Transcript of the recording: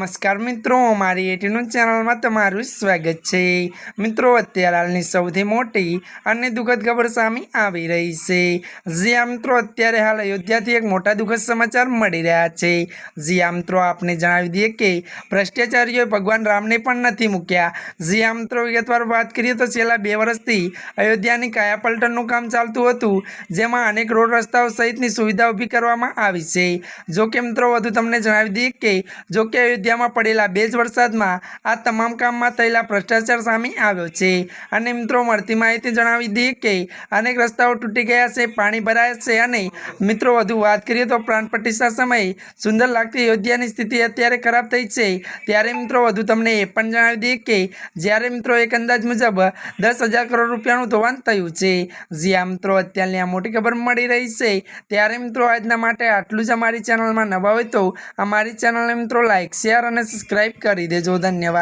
नमस्कार मित्रों, अमारी एटीन्यूज चैनल में तमारुं स्वागत है। मित्रों, अत्यारे हालनी सौथी मोटी अने दुखद खबर सामे आवी रही है। जी हाँ मित्रों, अत्यारे हाल अयोध्याथी एक मोटा दुखद समाचार मळी रह्या छे। जी हाँ मित्रों, आपने जणावी दीए के भ्रष्टाचारीओए भगवान रामने पण नथी मूक्या। जी हाँ मित्रों, विगतवार बात करीए तो छेल्ला 2 वर्षथी अयोध्यानी कायापलटननुं काम चालतुं हतुं, जेमां अनेक रोड रસ્તાओ सहितनी सुविधा ऊभी करवामां आवी छे। जो के मित्रों वधु तमने जणावी दीए के जो के अयोध्या में पड़ेला 2 वरसाद में आ तमाम काम में थयेला भ्रष्टाचार सामे आव्यो छे। अने मित्रों मळती माहिती जणावी दीए के अनेक रस्ताओ तूटी गया छे, पाणी भराया छे। अने मित्रों वधु वात करीए तो प्राण प्रतिष्ठा समय सुंदर लागती अयोध्यानी स्थिति अत्यारे खराब थई छे। त्यारे मित्रों वधु तमने ए पण जणावी दीए के ज्यारे मित्रों एक अंदाज मुजब 10,000 करोड़ रूपियानुं धोवाण थयुं छे। जी हाँ मित्रों, अत्याરની आ मोटी खबर मળી रही छे। त्यारे मित्रों આજના માટે આટલું જ। અમારી ચેનલમાં નવા હોય તો અમારી ચેનલને मित्रों लाइक शेर और सब्सक्राइब कर दीजिए। धन्यवाद।